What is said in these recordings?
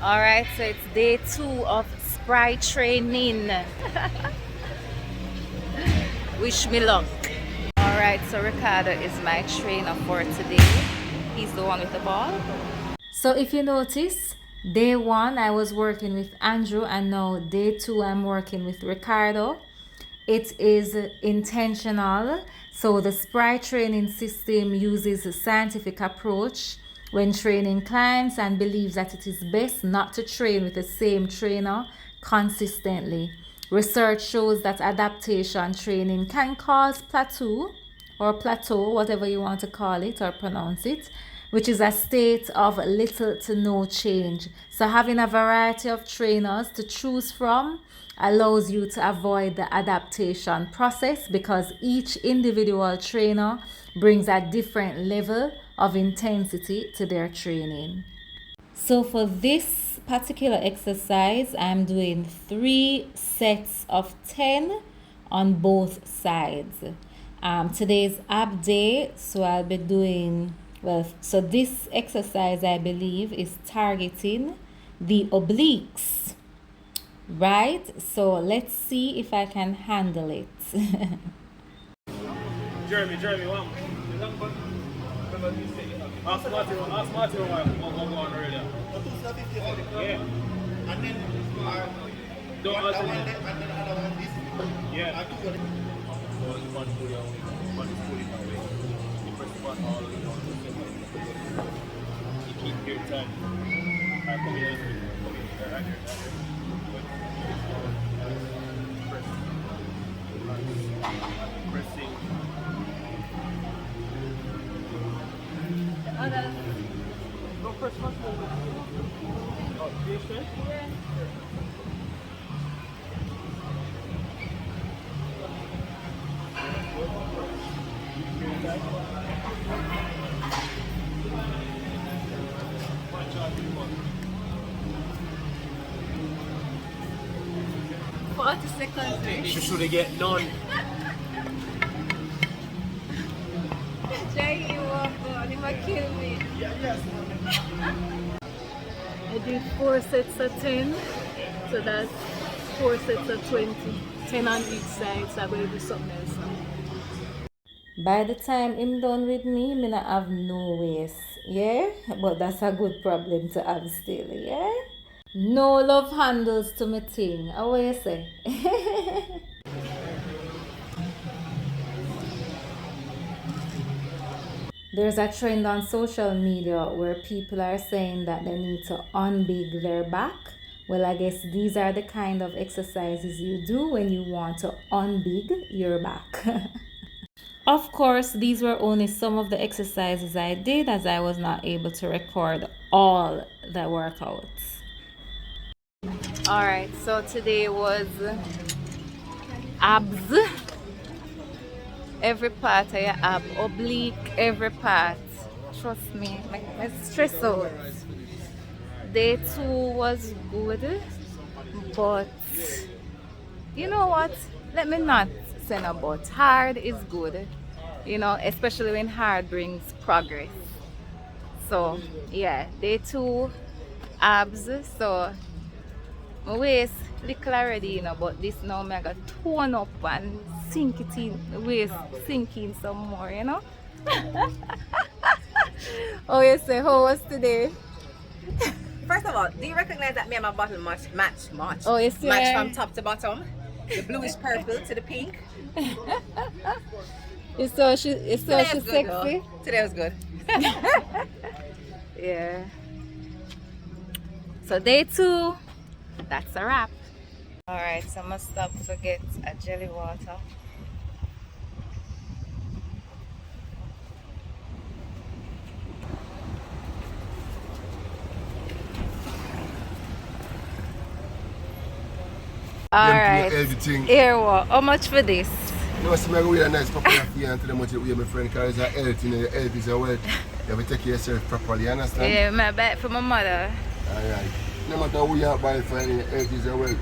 Alright, so it's day 2 of spry training. Wish me luck. Alright, so Ricardo is my trainer for today. He's the one with the ball. So if you notice, day 1 I was working with Andrew, and now day 2 I'm working with Ricardo. It is intentional. So the spry training system uses a scientific approach when training clients and believes that it is best not to train with the same trainer consistently. Research shows that adaptation training can cause plateau, whatever you want to call it or pronounce it, which is a state of little to no change. So having a variety of trainers to choose from allows you to avoid the adaptation process, because each individual trainer brings a different level of intensity to their training. So for this particular exercise, I'm doing 3 sets of 10 on both sides. Today's ab day, so I'll be doing, so this exercise I believe is targeting the obliques, right? So let's see if I can handle it. Jeremy, one. Ask Martin what go on earlier. Yeah. And then don't ask me. Yeah. So you want to put it away. You press the button all the way down. You keep your time. I come here. Right here. Pressing. No press much more. Oh, do you straight? Yeah. She should have get none. Jay, you are God, you might kill me. Yes. I did 4 sets of 10, so that's 4 sets of 20. 10 on each side, so I'm going to do something else now. By the time I'm done with me, I not have no waist, yeah? But that's a good problem to have still, yeah? No love handles to my thing, how you say? There's a trend on social media where people are saying that they need to unbig their back. Well, I guess these are the kind of exercises you do when you want to unbig your back. Of course, these were only some of the exercises I did, as I was not able to record all the workouts. Alright, so today was abs. Every part of your ab, oblique, every part. Trust me, my stress out. Day 2 was good, but you know what? Let me not say no but. Hard is good, you know, especially when hard brings progress. So yeah, day 2 abs. So my waist little already, you know, but this now I got tone up and sink it in, the waist sink in some more, you know. Oh, you say, how was today? First of all, do you recognize that me and my bottle match? Oh, yes, yeah. Match from top to bottom. The bluish purple to the pink. You saw she's sexy. Though. Today was good. Yeah. So day 2, that's a wrap. Alright, so I must stop to get a jelly water. Alright, here what? How much for this? No, see, I go with a nice couple of feet and tell them what you wear, my friend, because it's a health, you know, health is a wealth. You have to take care of yourself properly, you understand? Yeah, my bag for my mother. Alright. No matter who you are buying for, health is a wealth.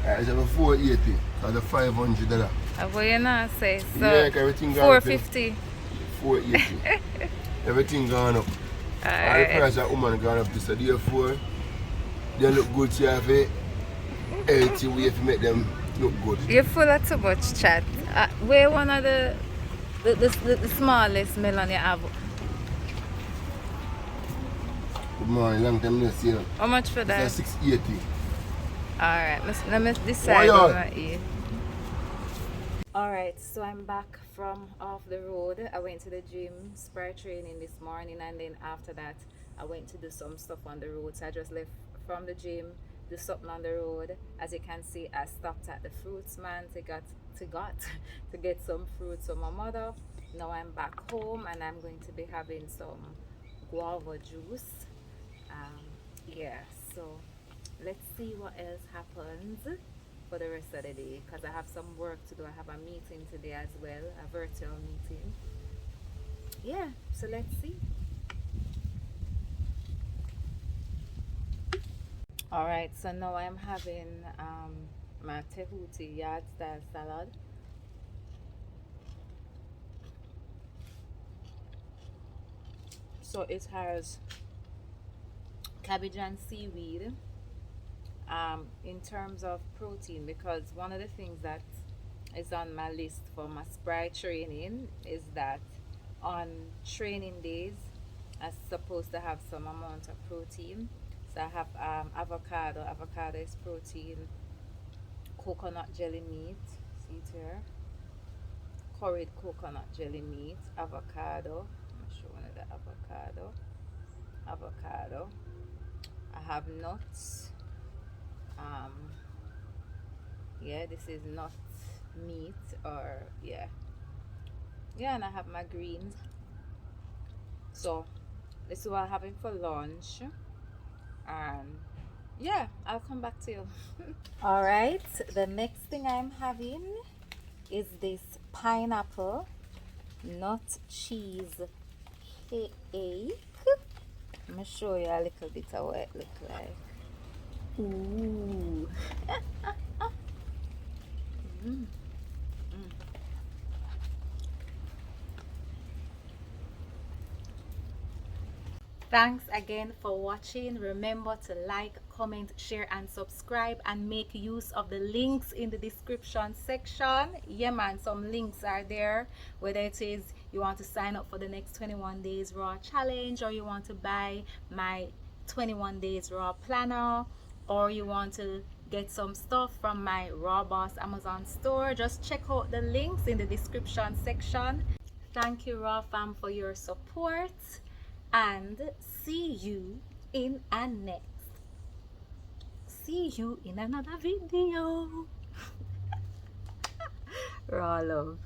It's about $480, because the $500. What you not say? So yeah, everything $450. $480. Everything gone up. All the price of woman gone up, so therefore, they look good, so you have a healthy way to make them look good. You're full of too much chat. Where one of the smallest melon you have? Good morning, long time no see you. How much for that? It's 680. Alright, let me decide Why what on? I eat. Alright, so I'm back from off the road. I went to the gym, spray training this morning, and then after that I went to do some stuff on the road. So I just left from the gym, do something on the road. As you can see, I stopped at the fruits man to get some fruits for my mother. Now I'm back home and I'm going to be having some guava juice. Yeah, so let's see what else happens for the rest of the day, because I have some work to do. I have a meeting today as well, a virtual meeting. Yeah, so let's see. All right, so now I'm having my tehuti yard style salad. So it has cabbage and seaweed. In terms of protein, because one of the things that is on my list for my spry training is that on training days I'm supposed to have some amount of protein. So I have avocado is protein, coconut jelly meat, see it here, curried coconut jelly meat, avocado, I'm showing you the avocado. I have nuts. Yeah, this is not meat, or yeah, and I have my greens. So this is what I'm having for lunch, and yeah, I'll come back to you. All right, the next thing I'm having is this pineapple nut cheese cake. I'm gonna show you a little bit of what it looks like. Ooh. Thanks again for watching. Remember to like, comment, share, and subscribe, and make use of the links in the description section. Yeah man, some links are there, whether it is you want to sign up for the next 21 days raw challenge, or you want to buy my 21 days raw planner, or you want to get some stuff from my Raw Boss Amazon store. Just check out the links in the description section. Thank you, Raw Fam, for your support, and see you in another video. Raw love.